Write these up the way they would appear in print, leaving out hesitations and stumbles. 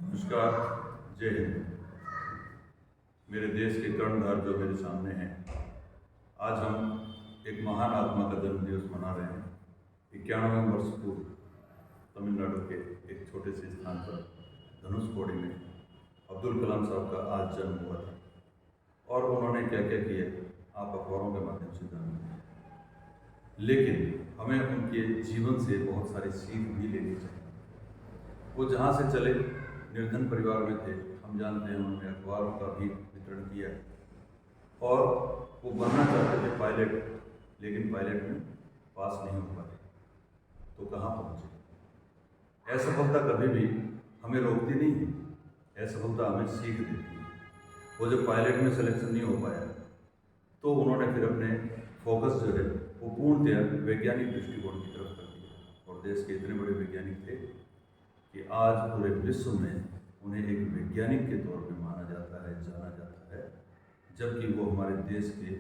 नमस्कार। जय हिंद। मेरे देश के कर्णधार जो मेरे सामने हैं, आज हम एक महान आत्मा का जन्म दिवस मना रहे हैं। 91 वर्ष पूर्व तमिलनाडु के एक छोटे से स्थान पर धनुषकोडी में अब्दुल कलाम साहब का आज जन्म हुआ था। और उन्होंने क्या क्या किया आप अखबारों के माध्यम से जानेंगे, लेकिन हमें उनके जीवन से बहुत सारी सीख भी लेनी चाहिए। वो जहाँ से चले निर्धन परिवार में थे, हम जानते हैं। उन्होंने अखबारों का भी वितरण किया और वो बनना चाहते थे पायलट, लेकिन पायलट में पास नहीं हो पाए तो कहाँ पहुँचे। असफलता कभी भी हमें रोकती नहीं है, असफलता हमें सीख देती है। वो जब पायलट में सिलेक्शन नहीं हो पाया तो उन्होंने फिर अपने फोकस जो है वो पूर्णतया वैज्ञानिक दृष्टिकोण की तरफ कर दिया। और देश के इतने बड़े वैज्ञानिक थे कि आज पूरे विश्व में उन्हें एक वैज्ञानिक के तौर पे माना जाता है, जाना जाता है, जबकि वो हमारे देश के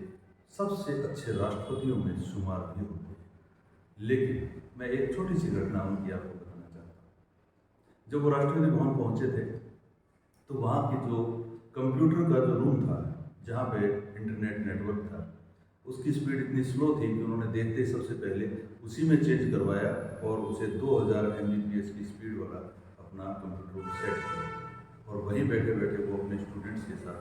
सबसे अच्छे राष्ट्रपतियों में शुमार भी होते हैं। लेकिन मैं एक छोटी सी घटना उनकी आपको बताना चाहता हूँ। जब वो राष्ट्रपति भवन पहुँचे थे तो वहाँ की जो कंप्यूटर का जो रूम था, जहाँ पे इंटरनेट नेटवर्क था, उसकी स्पीड इतनी स्लो थी कि उन्होंने देखते ही सबसे पहले उसी में चेंज करवाया और उसे 2000 Mbps की स्पीड वाला अपना कंप्यूटर सेट किया। और वहीं बैठे बैठे वो अपने स्टूडेंट्स के साथ,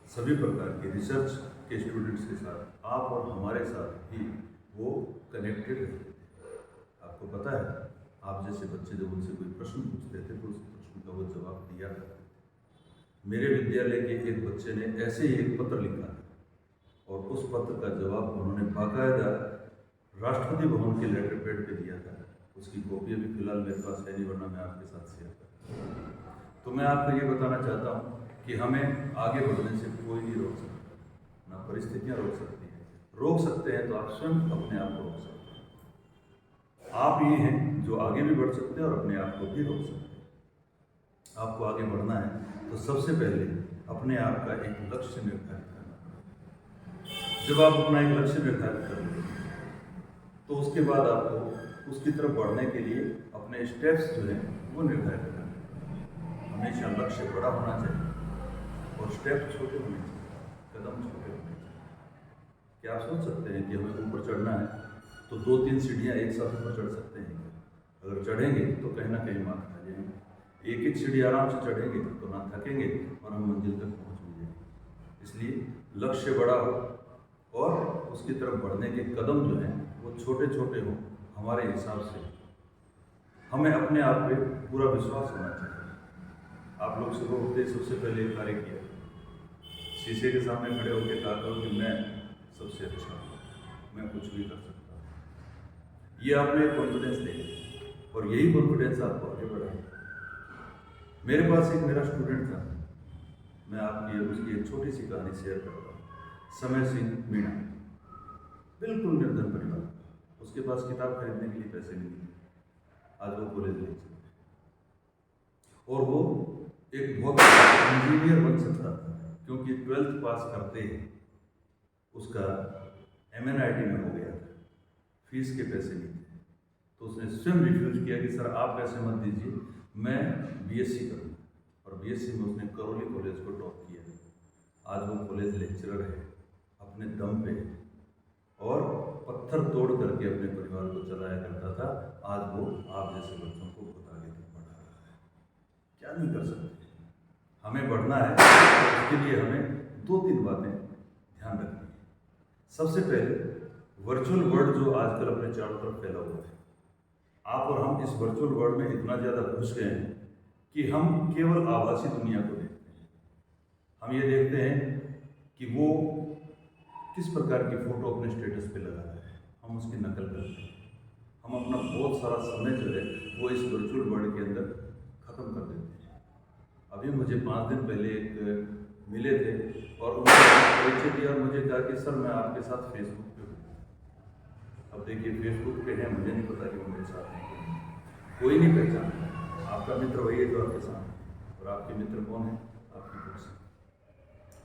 सभी प्रकार के रिसर्च के स्टूडेंट्स के साथ, आप और हमारे साथ ही वो कनेक्टेड रहते थे। आपको पता है, आप जैसे बच्चे जब उनसे कोई प्रश्न पूछते थे तो उस प्रश्न का वो जवाब दिया करते थे। मेरे विद्यालय के एक बच्चे ने ऐसे ही एक पत्र लिखा और उस पत्र का जवाब उन्होंने बाकायदा राष्ट्रपति भवन के लेटर पैड पे दिया था। उसकी कॉपी अभी फिलहाल मेरे पास है नहीं, वरना मैं आपके साथ शेयर करता। तो मैं आपको ये बताना चाहता हूँ कि हमें आगे बढ़ने से कोई नहीं रोक सकता, ना परिस्थितियाँ रोक सकती हैं। रोक सकते हैं तो आप स्वयं अपने आप को रोक सकते हैं। आप ये हैं जो आगे भी बढ़ सकते हैं और अपने आप को भी रोक सकते हैं। आपको आगे बढ़ना है तो सबसे पहले अपने आप का एक लक्ष्य निर्धारित करना पड़ेगा। जब आप अपना एक लक्ष्य निर्धारित कर लेंगे तो उसके बाद आपको उसकी तरफ बढ़ने के लिए अपने स्टेप्स जो हैं वो निर्धारित करना है। हमेशा लक्ष्य बड़ा होना चाहिए और स्टेप छोटे होने चाहिए, कदम छोटे होने चाहिए। क्या आप सोच सकते हैं कि हमें ऊपर चढ़ना है तो 2-3 सीढ़ियाँ एक साथ ऊपर चढ़ सकते हैं? अगर चढ़ेंगे तो कहीं ना कहीं मार खा जाएंगे। एक एक सीढ़ी आराम से चढ़ेंगे तो ना थकेंगे और हम मंजिल तक पहुँच भी जाएंगे। इसलिए लक्ष्य बड़ा हो और उसकी तरफ बढ़ने के कदम जो हैं वो छोटे छोटे हों। हमारे हिसाब से हमें अपने आप पे पूरा विश्वास होना चाहिए। आप लोग सुबह उठते ही सबसे पहले एक कार्य किया, शीशे के सामने खड़े होकर कहा करो कि मैं सबसे अच्छा हूँ, मैं कुछ भी कर सकता हूँ। ये आप में कॉन्फिडेंस देगा और यही कॉन्फिडेंस आपको आगे बढ़ाएगा। मेरे पास एक मेरा स्टूडेंट था, मैं आपकी उसकी एक छोटी सी कहानी शेयर करता हूँ। समय सिंह मीणा, बिल्कुल निर्धन परिवार, उसके पास किताब खरीदने के लिए पैसे नहीं थे। आज वो कॉलेज लेक्चर और वो एक बहुत इंजीनियर बन सकता था, क्योंकि 12th पास करते ही उसका MNIT में हो गया था। फीस के पैसे नहीं थे तो उसने स्वयं रिफ्यूज किया कि सर आप पैसे मत दीजिए, मैं BSc करूँगा। और BSc में उसने करौली कॉलेज को टॉप किया। आज वो कॉलेज लेक्चरर है अपने दम पे और पत्थर तोड़ करके अपने परिवार को चलाया करता था। आज वो आप जैसे बच्चों को बहुत आगे तक बढ़ा रहा है। क्या नहीं कर सकते। हमें बढ़ना है, उसके लिए हमें 2-3 बातें ध्यान रखनी है। सबसे पहले वर्चुअल वर्ल्ड जो आजकल अपने चारों तरफ फैला हुआ है, आप और हम इस वर्चुअल वर्ल्ड में इतना ज़्यादा घुस गए हैं कि हम केवल आभासी दुनिया को देखते हैं। हम ये देखते हैं कि वो किस प्रकार की फ़ोटो अपने स्टेटस पे लगा रहा है, हम उसकी नकल करते हैं। हम अपना बहुत सारा समय जो है वो इस वर्चुअल वर्ल्ड के अंदर ख़त्म कर देते हैं। अभी मुझे 5 दिन पहले एक मिले थे और उन्होंने परिचय दिया और मुझे कहा कि सर मैं आपके साथ फेसबुक पे हूँ। अब देखिए, फेसबुक पे है, मुझे नहीं पता कि वो मेरे साथ हैं कि नहीं। कोई नहीं पहचानता। आपका मित्र वही है जो आपके साथ है। और आपके मित्र कौन है? आपकी बुक्स।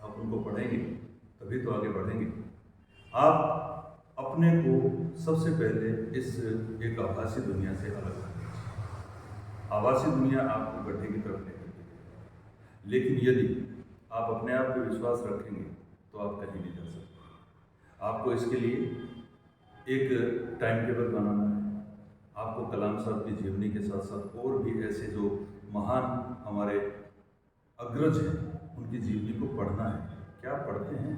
आप उनको पढ़ेंगे तभी तो आगे बढ़ेंगे। आप अपने को सबसे पहले इस एक आभासी दुनिया से अलग रखें। आभासी दुनिया आपको गड्ढे की तरफ ले करके लेकिन यदि आप अपने आप पे विश्वास रखेंगे तो आप कहीं नहीं जा सकते। आपको इसके लिए एक टाइम टेबल बनाना है। आपको कलाम साहब की जीवनी के साथ साथ और भी ऐसे जो महान हमारे अग्रज हैं उनकी जीवनी को पढ़ना है। क्या आप पढ़ते हैं?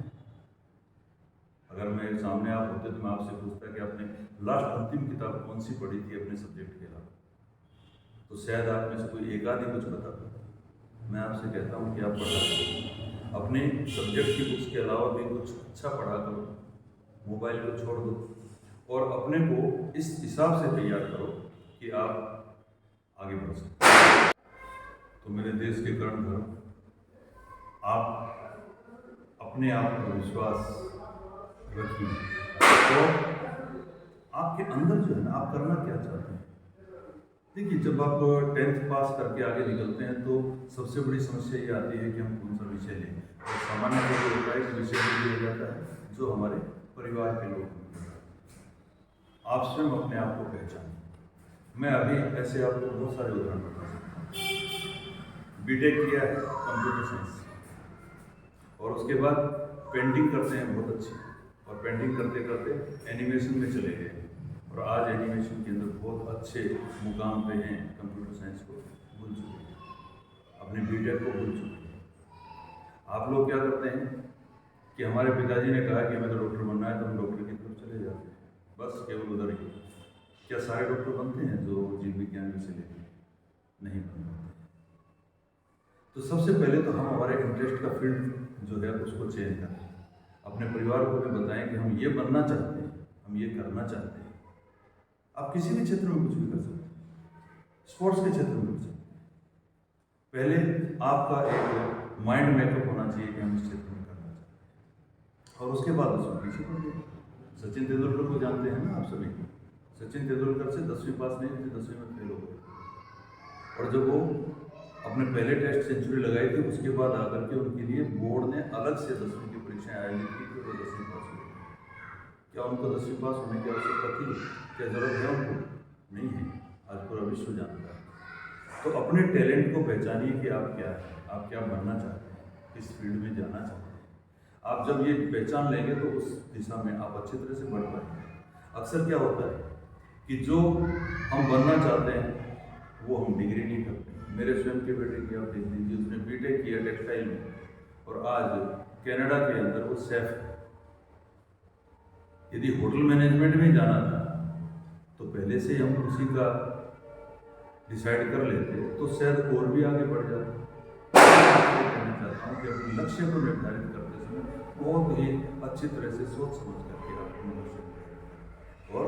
अगर मेरे सामने आप होते तो मैं आपसे पूछता कि आपने लास्ट अंतिम किताब कौन सी पढ़ी थी अपने सब्जेक्ट के अलावा, तो शायद आप में से कोई एक आध ही कुछ बताता। मैं आपसे कहता हूँ कि आप पढ़ा करो, अपने सब्जेक्ट की बुक्स के अलावा भी कुछ अच्छा पढ़ा करो, मोबाइल को छोड़ दो और अपने को इस हिसाब से तैयार करो कि आप आगे बढ़ सकें। तो मेरे देश के कर्णधार, आप अपने आप पर विश्वास रखिए। तो आपके अंदर जो है ना, आप करना क्या चाहते हैं? देखिए, जब आप 10th पास करके आगे निकलते हैं तो सबसे बड़ी समस्या ये आती है कि हम कौन सा विषय लें। और सामान्य तौर पर होता है कि विषय लिया जाता है जो हमारे परिवार के लोग हैं। आप स्वयं अपने आप को पहचानें। मैं अभी ऐसे आपको बहुत सारे उदाहरण बता सकता हूँ। बीटेक किया है कंप्यूटर साइंस, और उसके बाद पेंटिंग करते हैं बहुत अच्छी, और पेंटिंग करते करते एनिमेशन में चले गए, और आज एनिमेशन के अंदर बहुत अच्छे मुकाम पे हैं। कंप्यूटर साइंस को भूल चुके हैं, अपने बीटेक को भूल चुके हैं। आप लोग क्या करते हैं कि हमारे पिताजी ने कहा कि हमें तो डॉक्टर बनना है, तो हम डॉक्टर की तरफ चले जाते हैं, बस केवल उधर ही। क्या सारे डॉक्टर बनते हैं जो जीव विज्ञान से लेते हैं? नहीं बन पाते। तो सबसे पहले तो हम हमारे इंटरेस्ट का फील्ड जो है उसको चेंज करें। अपने परिवार को भी बताएं कि हम ये बनना चाहते हैं, हम ये करना चाहते हैं। आप किसी भी क्षेत्र में कुछ भी कर सकते हैं, स्पोर्ट्स के क्षेत्र में कर सकते हैं। पहले आपका एक माइंड मेकअप होना चाहिए कि हम इस क्षेत्र में करना चाहते हैं, और उसके बाद उसमें पीछे पड़ गए। सचिन तेंदुलकर को जानते हैं ना आप सभी। सचिन तेंदुलकर से 10वीं पास नहीं हुई थी, 10वीं में फेल हो गए, और जब वो अपने पहले टेस्ट सेंचुरी लगाई थी उसके बाद आकर के उनके लिए बोर्ड ने अलग से 10वीं की परीक्षाएं आयोजित की थी, और वो 10वीं पास हुए। क्या उनको 10वीं पास होने की आवश्यकता थी? क्या जरूरत है उनको? नहीं है। आज पूरा विश्व जानता है। तो अपने टैलेंट को पहचानिए कि आप क्या है, आप क्या बनना चाहते हैं, किस फील्ड में जाना चाहते हैं। आप जब ये पहचान लेंगे तो उस दिशा में आप अच्छी तरह से बढ़ पाएंगे। अक्सर क्या होता है कि जो हम बनना चाहते हैं वो हम डिग्री नहीं करते। मेरे स्वयं के बेटे की आप देख लीजिए, उसने बीटेक किया टेक्सटाइल में, और आज कनाडा के अंदर वो शेफ है। यदि होटल मैनेजमेंट में जाना था तो पहले से हम उसी का डिसाइड कर लेते तो शायद और भी आगे बढ़ जाते। मैं कहना चाहता हूँ कि अपने लक्ष्य को निर्धारित करते समय बहुत ही अच्छी तरह से सोच समझ करके आप अपने लक्ष्य को, और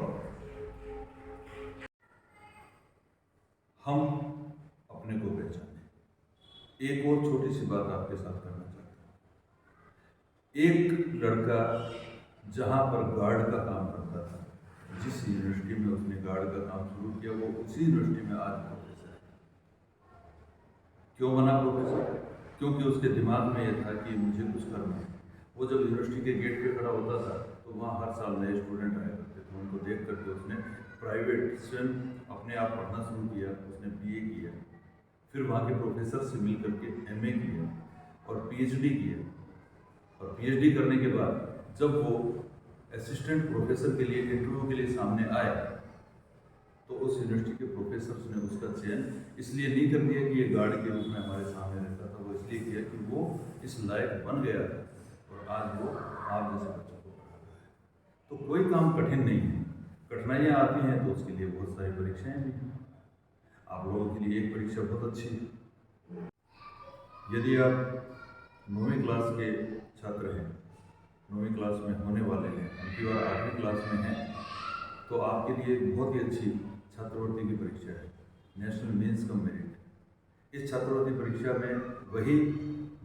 हम अपने को पहचाने। एक और छोटी सी बात आपके साथ करना चाहता हूँ। एक लड़का जहाँ पर गार्ड का काम करता था, जिस यूनिवर्सिटी में उसने गार्ड का काम शुरू किया, वो उसी यूनिवर्सिटी में आज प्रोफेसर है। क्यों बना प्रोफेसर? क्योंकि उसके दिमाग में यह था कि मुझे कुछ करना है। वो जब यूनिवर्सिटी के गेट पे खड़ा होता था तो वहाँ हर साल नए स्टूडेंट आया करते थे, उनको देख करके उसने प्राइवेट स्वयं अपने आप पढ़ना शुरू किया। उसने बीए किया, फिर वहाँ के प्रोफेसर से मिल करके एमए किया और पीएचडी किया, और पीएचडी करने के बाद जब वो असिस्टेंट प्रोफेसर के लिए इंटरव्यू के लिए सामने आया तो उस यूनिवर्सिटी के प्रोफेसर ने उसका चयन इसलिए नहीं कर दिया कि ये गार्ड के रूप में हमारे सामने रहता था, वो इसलिए किया कि वो इस लायक बन गया था, और आज वो आप जैसे बच्चों को पढ़ा रहा है। तो कोई काम कठिन नहीं है। कठिनाइयाँ आती हैं तो उसके लिए बहुत सारी परीक्षाएं भी हैं। आप लोगों के लिए एक परीक्षा बहुत अच्छी है। यदि आप 9वीं क्लास के छात्र हैं, 9वीं क्लास में होने वाले हैं, उनकी बार 8वीं क्लास में हैं, तो आपके लिए बहुत ही अच्छी छात्रवृत्ति की परीक्षा है, नेशनल मीन्स कम मेरिट। इस छात्रवृत्ति परीक्षा में वही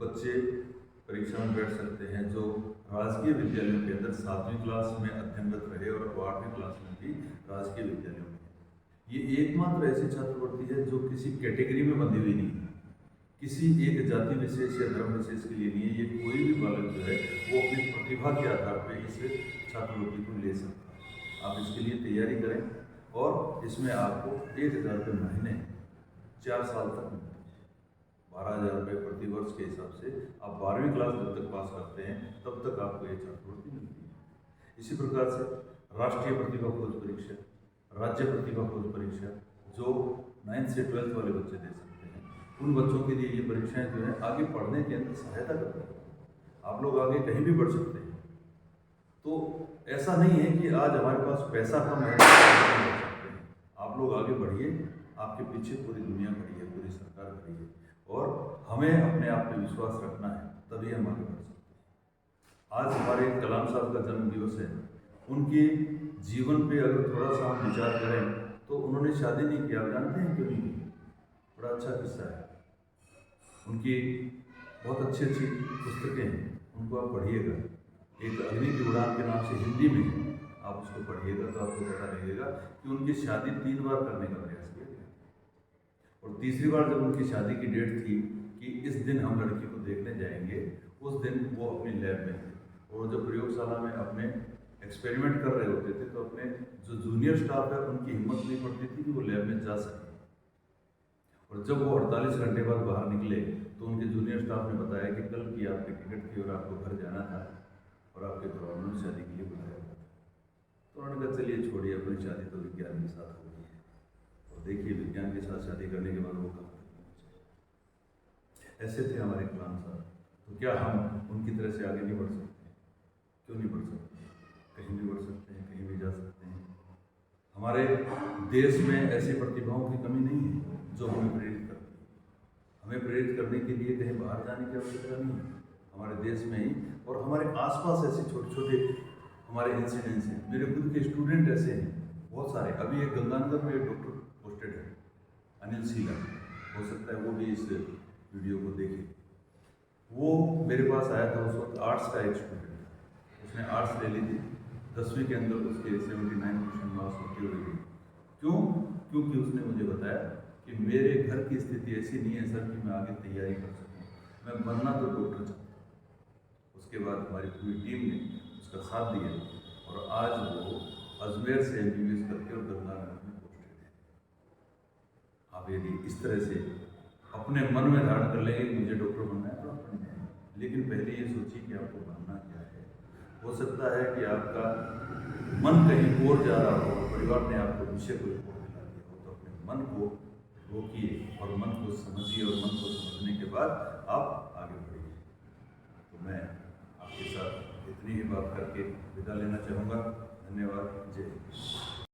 बच्चे परीक्षा में बैठ सकते हैं जो राजकीय विद्यालयों के अंदर 7वीं क्लास में अध्ययनरत रहे और 8वीं क्लास में भी राजकीय विद्यालयों में। ये एकमात्र ऐसी छात्रवृत्ति है जो किसी कैटेगरी में बंधी हुई नहीं है, किसी एक जाति विशेष या धर्म विशेष के लिए नहीं है। ये कोई भी बालक जो है वो अपनी प्रतिभा के आधार पर इस छात्रवृत्ति को ले सकता है। आप इसके लिए तैयारी करें, और इसमें आपको 1000 रुपये महीने 4 साल तक मिलते हैं। 12,000 रुपये प्रति वर्ष के हिसाब से आप 12वीं क्लास जब तक पास करते हैं तब तक आपको ये छात्रवृत्ति मिलती है। इसी प्रकार से राष्ट्रीय प्रतिभा खोज परीक्षा, राज्य प्रतिभा खोज परीक्षा जो 9th से 12th वाले बच्चे दे सकते हैं, उन बच्चों के लिए ये परीक्षाएं जो है आगे पढ़ने के अंदर सहायता करती हैं। आप लोग आगे कहीं भी बढ़ सकते हैं। तो ऐसा नहीं है कि आज हमारे पास पैसा कम है तो हम नहीं बढ़ सकते हैं। आप लोग आगे बढ़िए, आपके पीछे पूरी दुनिया खड़ी है, पूरी सरकार खड़ी है, और हमें अपने आप पे विश्वास रखना है, तभी हम आगे बढ़ सकते हैं। आज हमारे कलाम साहब का जन्म दिवस है। उनके जीवन पे अगर थोड़ा सा हम विचार करें तो उन्होंने शादी नहीं की। आप जानते हैं क्यों नहीं की? बड़ा अच्छा किस्सा है। उनकी बहुत अच्छी अच्छी पुस्तकें हैं, उनको आप पढ़िएगा। एक अग्नि की उड़ान के नाम से हिंदी में है, आप उसको पढ़िएगा तो आपको पता लगेगा कि उनकी शादी 3 बार करने का प्रयास किया गया, और तीसरी बार जब उनकी शादी की डेट थी कि इस दिन हम लड़की को देखने जाएंगे, उस दिन वो अपनी लैब में थे, और जब प्रयोगशाला में अपने एक्सपेरिमेंट कर रहे होते थे तो अपने जो जूनियर स्टाफ है उनकी हिम्मत नहीं पड़ती थी कि वो लैब में जा सके। और जब वो 48 घंटे बाद बाहर निकले तो उनके जूनियर स्टाफ ने बताया कि कल की आपकी टिकट थी और आपको घर जाना था, और आपके घरवालों ने शादी के लिए बुलाया था। तो उन्होंने कहा चलिए छोड़िए, अपनी शादी तो विज्ञान के साथ हो गई है, और देखिए विज्ञान के साथ शादी करने के बाद वो कहाँ तक पहुँचे। ऐसे थे हमारे कलाम साहब। तो क्या हम उनकी तरह से आगे नहीं बढ़ सकते? क्यों नहीं बढ़ सकते? कहीं भी बढ़ सकते हैं, कहीं भी जा सकते हैं। हमारे देश में ऐसी प्रतिभाओं की कमी नहीं है जो हमें प्रेरित करती है। हमें प्रेरित करने के लिए कहीं बाहर जाने की आवश्यकता नहीं है, हमारे देश में ही और हमारे आसपास ऐसे छोटे छोटे हमारे इंसिडेंट्स हैं। मेरे खुद के स्टूडेंट ऐसे हैं बहुत सारे। अभी एक गंगानगर में एक डॉक्टर पोस्टेड है, अनिल सीला, हो सकता है वो भी इस वीडियो को देखे। वो मेरे पास आया था उस वक्त, आर्ट्स का एक स्टूडेंट था, उसने आर्ट्स ले ली थी। 10वीं के अंदर उसके 79% मार्क्स होते हुए। क्यों? क्योंकि उसने मुझे बताया कि मेरे घर की स्थिति ऐसी नहीं है सर कि मैं आगे तैयारी कर सकूँ, मैं बनना तो डॉक्टर चाहता हूँ। उसके बाद हमारी पूरी टीम ने उसका साथ दिया, और आज वो अजमेर से MBBS करके और गंगानगर में पोस्टेड है। आप यदि इस तरह से अपने मन में धारण कर लेंगे कि मुझे डॉक्टर बनना है तो आप बन जाएंगे, लेकिन पहले ये सोचिए कि आपको बनना क्या है। हो सकता है कि आपका मन कहीं और जा रहा हो, परिवार ने आपको विषय को और दिला दिया हो, तो अपने मन को रोकिए और मन को समझिए, और मन को समझने के बाद आप आगे बढ़िए। तो मैं आपके साथ इतनी ही बात करके विदा लेना चाहूँगा। धन्यवाद। जय हिंद।